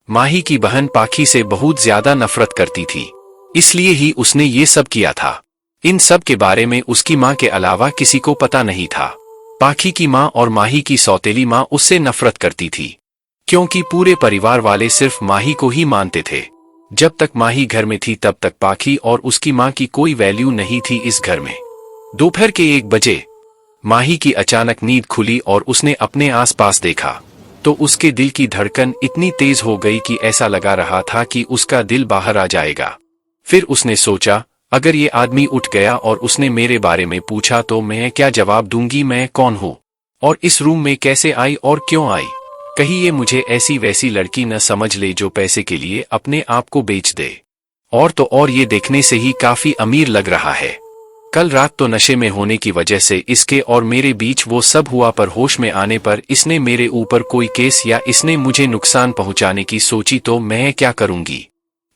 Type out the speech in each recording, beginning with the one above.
माही की बहन पाखी से बहुत ज्यादा नफरत करती थी, इसलिए ही उसने ये सब किया था। इन सब के बारे में उसकी माँ के अलावा किसी को पता नहीं था। पाखी की माँ और माही की सौतेली माँ उससे नफरत करती थी, क्योंकि पूरे परिवार वाले सिर्फ माही को ही मानते थे। जब तक माही घर में थी तब तक पाखी और उसकी माँ की कोई वैल्यू नहीं थी इस घर में। दोपहर के 1 बजे माही की अचानक नींद खुली और उसने अपने आसपास देखा तो उसके दिल की धड़कन इतनी तेज हो गई कि ऐसा लगा रहा था कि उसका दिल बाहर आ जाएगा। फिर उसने सोचा, अगर ये आदमी उठ गया और उसने मेरे बारे में पूछा तो मैं क्या जवाब दूंगी? मैं कौन हूँ और इस रूम में कैसे आई और क्यों आई? कहीं ये मुझे ऐसी वैसी लड़की न समझ ले जो पैसे के लिए अपने आप को बेच दे। और तो और ये देखने से ही काफी अमीर लग रहा है। कल रात तो नशे में होने की वजह से इसके और मेरे बीच वो सब हुआ, पर होश में आने पर इसने मेरे ऊपर कोई केस या इसने मुझे नुकसान पहुंचाने की सोची तो मैं क्या करूंगी?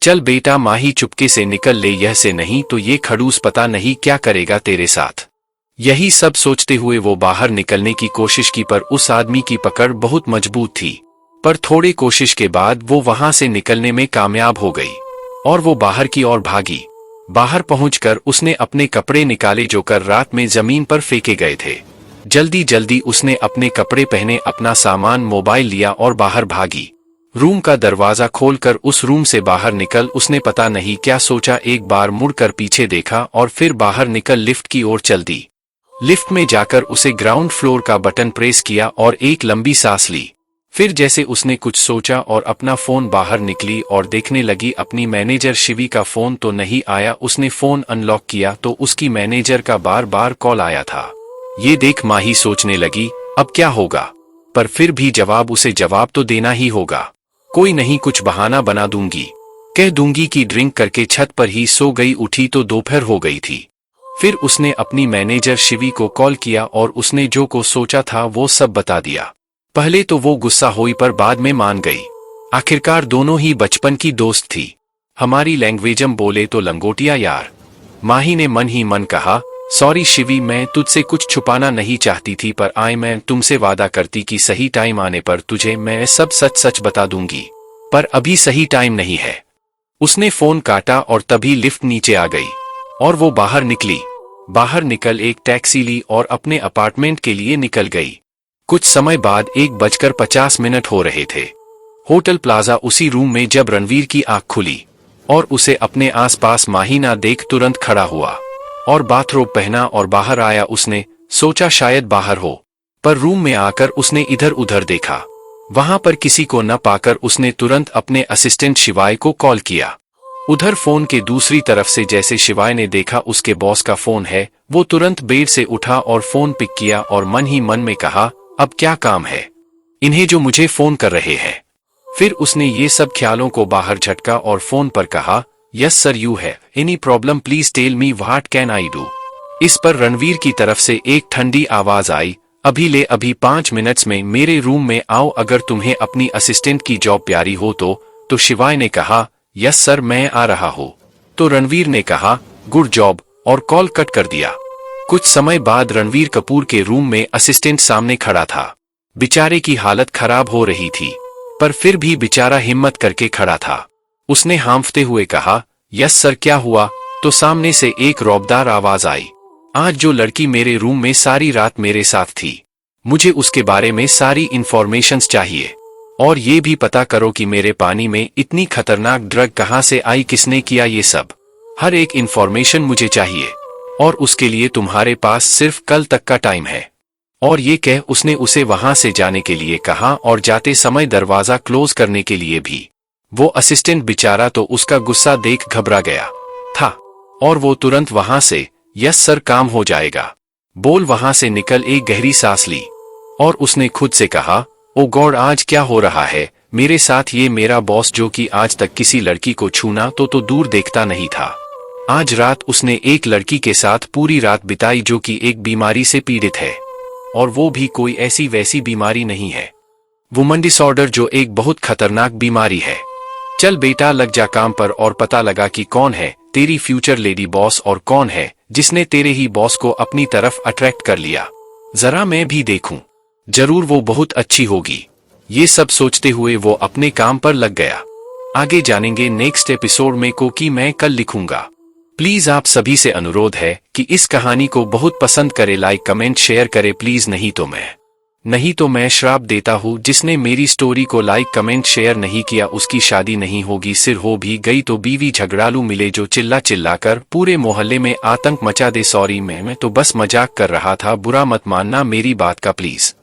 चल बेटा माही चुपके से निकल ले, यह से नहीं तो ये खड़ूस पता नहीं क्या करेगा तेरे साथ। यही सब सोचते हुए वो बाहर निकलने की कोशिश की, पर उस आदमी की पकड़ बहुत मजबूत थी। पर थोड़ी कोशिश के बाद वो वहां से निकलने में कामयाब हो गई और वो बाहर की ओर भागी। बाहर पहुंचकर उसने अपने कपड़े निकाले जो कर रात में जमीन पर फेंके गए थे। जल्दी जल्दी उसने अपने कपड़े पहने, अपना सामान, मोबाइल लिया और बाहर भागी। रूम का दरवाजा खोलकर उस रूम से बाहर निकल उसने पता नहीं क्या सोचा, एक बार मुड़कर पीछे देखा और फिर बाहर निकल लिफ्ट की ओर चल दी। लिफ्ट में जाकर उसे ग्राउंड फ्लोर का बटन प्रेस किया और एक लंबी सांस ली। फिर जैसे उसने कुछ सोचा और अपना फोन बाहर निकली और देखने लगी अपनी मैनेजर शिवी का फोन तो नहीं आया। उसने फोन अनलॉक किया तो उसकी मैनेजर का बार बार कॉल आया था। ये देख माही सोचने लगी अब क्या होगा, पर फिर भी उसे जवाब तो देना ही होगा। कोई नहीं, कुछ बहाना बना दूंगी, कह दूंगी कि ड्रिंक करके छत पर ही सो गई। उठी तो दोपहर हो गई थी। फिर उसने अपनी मैनेजर शिवी को कॉल किया और उसने जो को सोचा था वो सब बता दिया। पहले तो वो गुस्सा हुई पर बाद में मान गई। आखिरकार दोनों ही बचपन की दोस्त थी। हमारी लैंग्वेजम बोले तो लंगोटिया यार। माही ने मन ही मन कहा, सॉरी शिवी, मैं तुझसे कुछ छुपाना नहीं चाहती थी, पर मैं तुमसे वादा करती कि सही टाइम आने पर तुझे मैं सब सच सच बता दूंगी, पर अभी सही टाइम नहीं है। उसने फोन काटा और तभी लिफ्ट नीचे आ गई और वो बाहर निकली। बाहर निकल एक टैक्सी ली और अपने अपार्टमेंट के लिए निकल गई। कुछ समय बाद 1:50 हो रहे थे। होटल प्लाजा उसी रूम में जब रणवीर की आंख खुली और उसे अपने आसपास माही ना देख तुरंत खड़ा हुआ और बाथरोब पहना और बाहर आया। उसने सोचा शायद बाहर हो, पर रूम में आकर उसने इधर उधर देखा। वहां पर किसी को न पाकर उसने तुरंत अपने असिस्टेंट शिवाय को कॉल किया। उधर फोन के दूसरी तरफ से जैसे शिवाय ने देखा उसके बॉस का फोन है, वो तुरंत बेड से उठा और फोन पिक किया और मन ही मन में कहा, अब क्या काम है इन्हें जो मुझे फोन कर रहे हैं। फिर उसने ये सब ख्यालों को बाहर झटका और फोन पर कहा, यस सर यू है any problem please tell me what can I do. इस पर रणवीर की तरफ से एक ठंडी आवाज आई, अभी 5 मिनट्स में मेरे रूम में आओ, अगर तुम्हें अपनी असिस्टेंट की जॉब प्यारी हो तो शिवाय ने कहा, यस सर मैं आ रहा हूं। तो रणवीर ने कहा, गुड जॉब, और कॉल कट कर दिया। कुछ समय बाद रणवीर कपूर के रूम में असिस्टेंट सामने खड़ा था। बेचारे की हालत खराब हो रही थी, पर फिर भी बेचारा हिम्मत करके खड़ा था। उसने हांफते हुए कहा, यस सर क्या हुआ? तो सामने से एक रौबदार आवाज आई, आज जो लड़की मेरे रूम में सारी रात मेरे साथ थी, मुझे उसके बारे में सारी इंफॉर्मेशंस चाहिए और ये भी पता करो कि मेरे पानी में इतनी खतरनाक ड्रग कहां से आई, किसने किया ये सब, हर एक इंफॉर्मेशन मुझे चाहिए और उसके लिए तुम्हारे पास सिर्फ कल तक का टाइम है। और ये कह उसने उसे वहां से जाने के लिए कहा और जाते समय दरवाजा क्लोज करने के लिए भी। वो असिस्टेंट बेचारा तो उसका गुस्सा देख घबरा गया था और वो तुरंत वहां से, यस सर काम हो जाएगा बोल वहां से निकल एक गहरी सांस ली और उसने खुद से कहा, ओ गॉड आज क्या हो रहा है मेरे साथ। ये मेरा बॉस जो कि आज तक किसी लड़की को छूना तो दूर देखता नहीं था, आज रात उसने एक लड़की के साथ पूरी रात बिताई जो कि एक बीमारी से पीड़ित है और वो भी कोई ऐसी वैसी बीमारी नहीं है, वुमन डिसऑर्डर जो एक बहुत खतरनाक बीमारी है। चल बेटा लग जा काम पर और पता लगा कि कौन है तेरी फ्यूचर लेडी बॉस और कौन है जिसने तेरे ही बॉस को अपनी तरफ अट्रैक्ट कर लिया। जरा मैं भी देखूं, जरूर वो बहुत अच्छी होगी। ये सब सोचते हुए वो अपने काम पर लग गया। आगे जानेंगे नेक्स्ट एपिसोड में कि मैं कल लिखूंगा। प्लीज आप सभी से अनुरोध है कि इस कहानी को बहुत पसंद करे, लाइक कमेंट शेयर करे प्लीज, नहीं तो मैं श्राप देता हूँ जिसने मेरी स्टोरी को लाइक कमेंट शेयर नहीं किया उसकी शादी नहीं होगी, सिर हो भी गई तो बीवी झगड़ालू मिले जो चिल्ला चिल्ला कर पूरे मोहल्ले में आतंक मचा दे। सॉरी मैं तो बस मजाक कर रहा था, बुरा मत मानना मेरी बात का प्लीज।